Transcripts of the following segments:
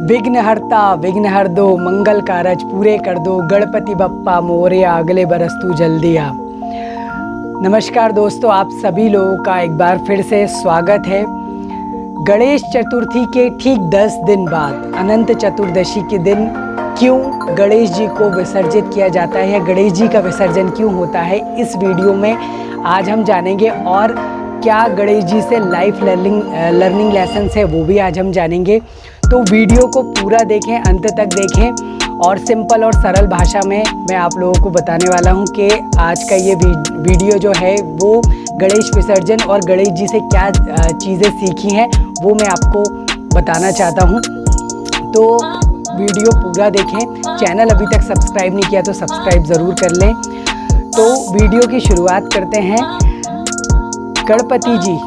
विघ्नहर्ता विघ्न हर दो, मंगल कारज पूरे कर दो, गणपति बप्पा मोरया अगले बरस तू जल्दी आ। नमस्कार दोस्तों, आप सभी लोगों का एक बार फिर से स्वागत है। गणेश चतुर्थी के ठीक 10 दिन बाद अनंत चतुर्दशी के दिन क्यों गणेश जी को विसर्जित किया जाता है या गणेश जी का विसर्जन क्यों होता है, इस वीडियो में आज हम जानेंगे। और क्या गणेश जी से लाइफ लर्निंग लेसन है वो भी आज हम जानेंगे। तो वीडियो को पूरा देखें, अंत तक देखें और सिंपल और सरल भाषा में मैं आप लोगों को बताने वाला हूं कि आज का ये वीडियो जो है वो गणेश विसर्जन और गणेश जी से क्या चीज़ें सीखी हैं वो मैं आपको बताना चाहता हूं। तो वीडियो पूरा देखें। चैनल अभी तक सब्सक्राइब नहीं किया तो सब्सक्राइब ज़रूर कर लें। तो वीडियो की शुरुआत करते हैं। गणपति जी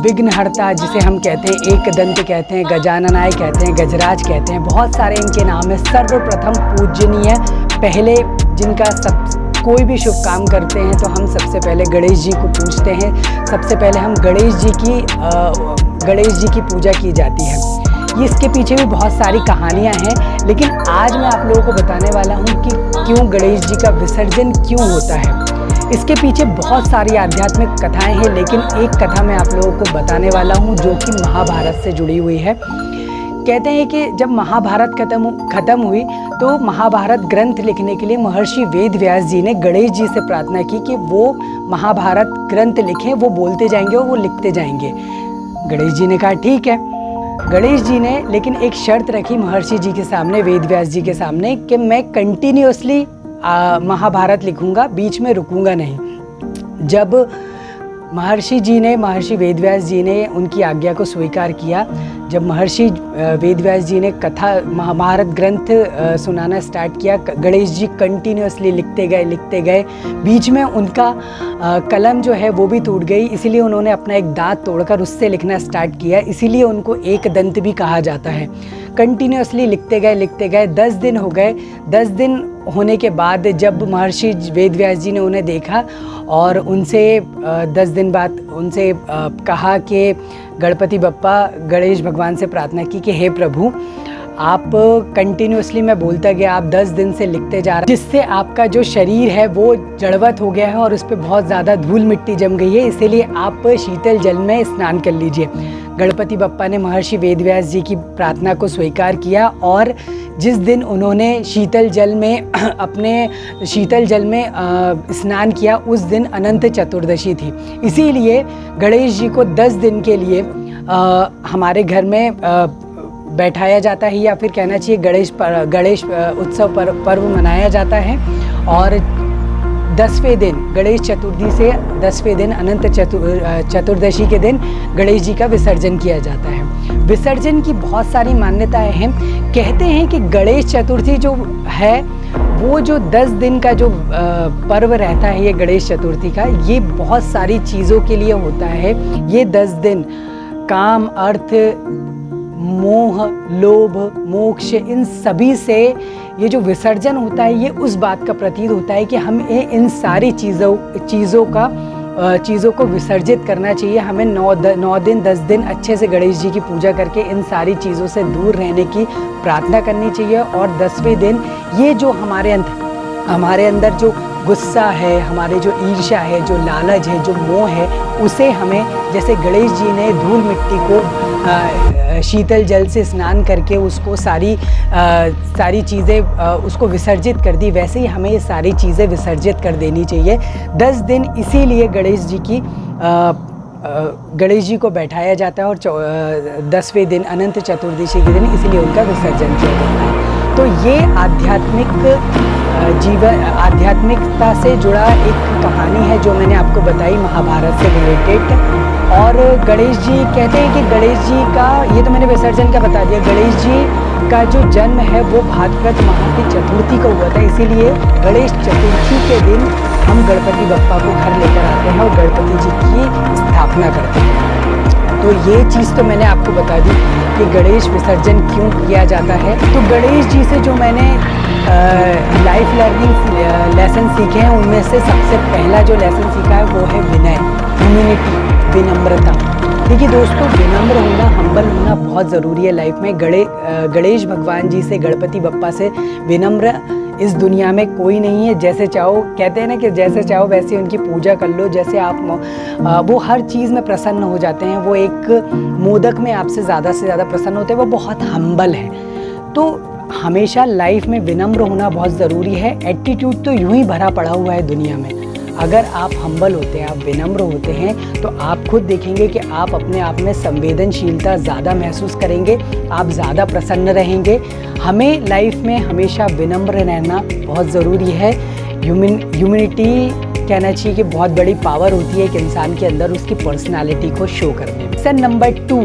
विघ्नहर्ता जिसे हम कहते हैं, एक दंत कहते हैं, गजाननाय कहते हैं, गजराज कहते हैं, बहुत सारे इनके नाम हैं। सर्वप्रथम पूजनीय, पहले जिनका कोई भी शुभ काम करते हैं तो हम सबसे पहले गणेश जी को पूजते हैं। सबसे पहले हम गणेश जी की पूजा की जाती है। इसके पीछे भी बहुत सारी कहानियां हैं, लेकिन आज मैं आप लोगों को बताने वाला हूं कि क्यों गणेश जी का विसर्जन क्यों होता है। इसके पीछे बहुत सारी आध्यात्मिक कथाएं हैं, लेकिन एक कथा मैं आप लोगों को बताने वाला हूं जो कि महाभारत से जुड़ी हुई है। कहते हैं कि जब महाभारत खत्म हुई तो महाभारत ग्रंथ लिखने के लिए महर्षि वेद व्यास जी ने गणेश जी से प्रार्थना की कि वो महाभारत ग्रंथ लिखें, वो बोलते जाएंगे और वो लिखते जाएंगे। गणेश जी ने कहा ठीक है। गणेश जी ने लेकिन एक शर्त रखी महर्षि जी के सामने, वेद व्यास जी के सामने, कि मैं कंटिन्यूअसली महाभारत लिखूंगा, बीच में रुकूंगा नहीं। जब महर्षि वेदव्यास जी ने उनकी आज्ञा को स्वीकार किया, जब महर्षि वेदव्यास जी ने कथा महाभारत ग्रंथ सुनाना स्टार्ट किया, गणेश जी कंटिन्यूअसली लिखते गए। बीच में उनका कलम जो है वो भी टूट गई, इसीलिए उन्होंने अपना एक दांत तोड़कर उससे लिखना स्टार्ट किया, इसीलिए उनको एक दंत भी कहा जाता है। कंटिन्यूअसली लिखते गए। 10 दिन हो गए। 10 दिन होने के बाद जब महर्षि वेदव्यास जी ने उन्हें देखा और उनसे 10 दिन बाद उनसे कहा कि गणपति बप्पा, गणेश भगवान से प्रार्थना की कि हे प्रभु, आप कंटिन्यूअसली मैं बोलता गया, आप 10 दिन से लिखते जा रहे हैं, जिससे आपका जो शरीर है वो जड़वत हो गया है और उस पर बहुत ज़्यादा धूल मिट्टी जम गई है, इसीलिए आप शीतल जल में स्नान कर लीजिए। गणपति बप्पा ने महर्षि वेदव्यास जी की प्रार्थना को स्वीकार किया और जिस दिन उन्होंने शीतल जल में स्नान किया उस दिन अनंत चतुर्दशी थी। इसीलिए गणेश जी को 10 दिन के लिए हमारे घर में बैठाया जाता है, या फिर कहना चाहिए गणेश उत्सव पर्व मनाया जाता है। और 10वें दिन गणेश चतुर्थी से 10वें दिन अनंत चतुर्दशी के दिन गणेश जी का विसर्जन किया जाता है। विसर्जन की बहुत सारी मान्यताएं हैं। कहते हैं कि गणेश चतुर्थी जो है वो जो 10 दिन का जो पर्व रहता है, ये गणेश चतुर्थी का, ये बहुत सारी चीज़ों के लिए होता है। ये 10 दिन काम, अर्थ, मोह, लोभ, मोक्ष, इन सभी से ये जो विसर्जन होता है ये उस बात का प्रतीक होता है कि हमें इन सारी चीज़ों को विसर्जित करना चाहिए। हमें 9 दिन 10 दिन अच्छे से गणेश जी की पूजा करके इन सारी चीज़ों से दूर रहने की प्रार्थना करनी चाहिए। और 10वें दिन ये जो हमारे अंदर जो गुस्सा है, हमारे जो ईर्ष्या है, जो लालच है, जो मोह है, उसे हमें, जैसे गणेश जी ने धूल मिट्टी को शीतल जल से स्नान करके उसको सारी चीज़ें उसको विसर्जित कर दी, वैसे ही हमें ये सारी चीज़ें विसर्जित कर देनी चाहिए। 10 दिन इसीलिए गणेश जी को बैठाया जाता है और 10वें दिन अनंत चतुर्दशी के दिन इसलिए उनका विसर्जन किया जाता है। तो ये आध्यात्मिकता से जुड़ा एक कहानी है जो मैंने आपको बताई महाभारत से रिलेटेड। और गणेश जी कहते हैं कि गणेश जी का, ये तो मैंने विसर्जन का बता दिया, गणेश जी का जो जन्म है वो भाद्रपद माह की चतुर्थी को हुआ था, इसीलिए गणेश चतुर्थी के दिन हम गणपति बप्पा को घर लेकर आते हैं और गणपति जी की स्थापना करते हैं। तो ये चीज़ तो मैंने आपको बता दी कि गणेश विसर्जन क्यों किया जाता है। तो गणेश जी से जो मैंने लाइफ लर्निंग लेसन सीखे हैं, उनमें से सबसे पहला जो लेसन सीखा है वो है विनय, ह्यूमिलिटी, विनम्रता। देखिए दोस्तों, विनम्र होना, हम्बल होना बहुत ज़रूरी है लाइफ में। गणेश भगवान जी से, गणपति बप्पा से विनम्र इस दुनिया में कोई नहीं है। जैसे चाहो, कहते हैं ना कि जैसे चाहो वैसे उनकी पूजा कर लो, जैसे आप वो हर चीज़ में प्रसन्न हो जाते हैं। वो एक मोदक में आपसे ज़्यादा से ज़्यादा प्रसन्न होते हैं। वो बहुत हम्बल है। तो हमेशा लाइफ में विनम्र होना बहुत ज़रूरी है। एटीट्यूड तो यूं ही भरा पड़ा हुआ है दुनिया में। अगर आप हम्बल होते हैं, आप विनम्र होते हैं, तो आप खुद देखेंगे कि आप अपने आप में संवेदनशीलता ज़्यादा महसूस करेंगे, आप ज़्यादा प्रसन्न रहेंगे। हमें लाइफ में हमेशा विनम्र रहना बहुत ज़रूरी है। ह्यूमैनिटी कहना चाहिए कि बहुत बड़ी पावर होती है एक इंसान के अंदर, उसकी पर्सनालिटी को शो करने में। सेक्शन नंबर 2,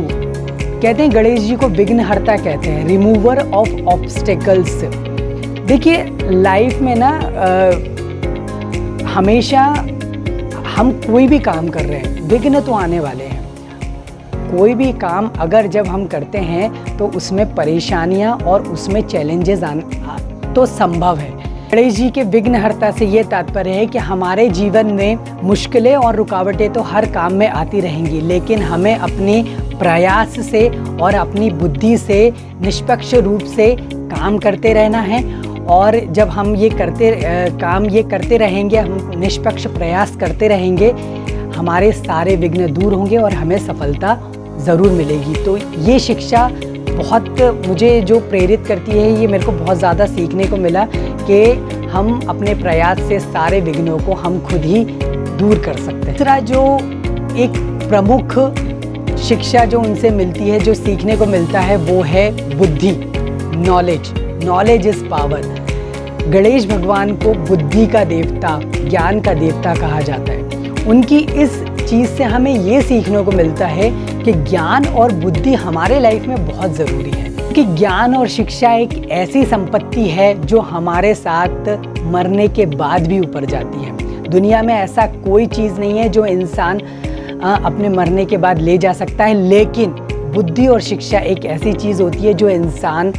कहते हैं गणेश जी को विघ्नहर्ता कहते हैं, रिमूवर ऑफ ऑब्स्टेकल्स। देखिए लाइफ में ना हमेशा हम कोई भी काम कर रहे हैं, विघ्न तो आने वाले हैं। कोई भी काम अगर जब हम करते हैं तो उसमें परेशानियां और उसमें चैलेंजेस तो संभव है। गणेश जी के विघ्नहर्ता से ये तात्पर्य है कि हमारे जीवन में मुश्किलें और रुकावटें तो हर काम में आती रहेंगी, लेकिन हमें अपने प्रयास से और अपनी बुद्धि से निष्पक्ष रूप से काम करते रहना है। और जब हम ये करते रहेंगे, हम निष्पक्ष प्रयास करते रहेंगे, हमारे सारे विघ्न दूर होंगे और हमें सफलता ज़रूर मिलेगी। तो ये शिक्षा बहुत मुझे जो प्रेरित करती है, ये मेरे को बहुत ज़्यादा सीखने को मिला कि हम अपने प्रयास से सारे विघ्नों को हम खुद ही दूर कर सकते हैं। दूसरा जो एक प्रमुख शिक्षा जो उनसे मिलती है, जो सीखने को मिलता है, वो है बुद्धि, नॉलेज इज़ पावर। गणेश भगवान को बुद्धि का देवता, ज्ञान का देवता कहा जाता है। उनकी इस चीज़ से हमें ये सीखने को मिलता है कि ज्ञान और बुद्धि हमारे लाइफ में बहुत ज़रूरी है, क्योंकि ज्ञान और शिक्षा एक ऐसी संपत्ति है जो हमारे साथ मरने के बाद भी ऊपर जाती है। दुनिया में ऐसा कोई चीज़ नहीं है जो इंसान अपने मरने के बाद ले जा सकता है, लेकिन बुद्धि और शिक्षा एक ऐसी चीज़ होती है जो इंसान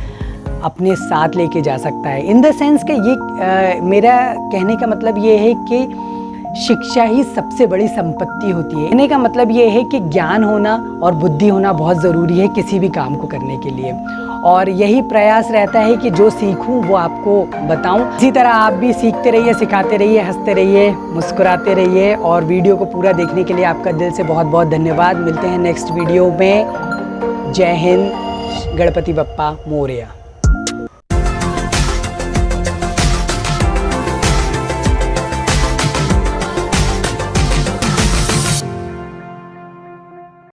अपने साथ लेके जा सकता है। इन द सेंस कि ये मेरा कहने का मतलब ये है कि शिक्षा ही सबसे बड़ी संपत्ति होती है। कहने का मतलब ये है कि ज्ञान होना और बुद्धि होना बहुत ज़रूरी है किसी भी काम को करने के लिए। और यही प्रयास रहता है कि जो सीखूं वो आपको बताऊं। इसी तरह आप भी सीखते रहिए, सिखाते रहिए, हंसते रहिए, मुस्कुराते रहिए। और वीडियो को पूरा देखने के लिए आपका दिल से बहुत बहुत धन्यवाद। मिलते हैं नेक्स्ट वीडियो में। जय हिंद, गणपति बप्पा मोरया।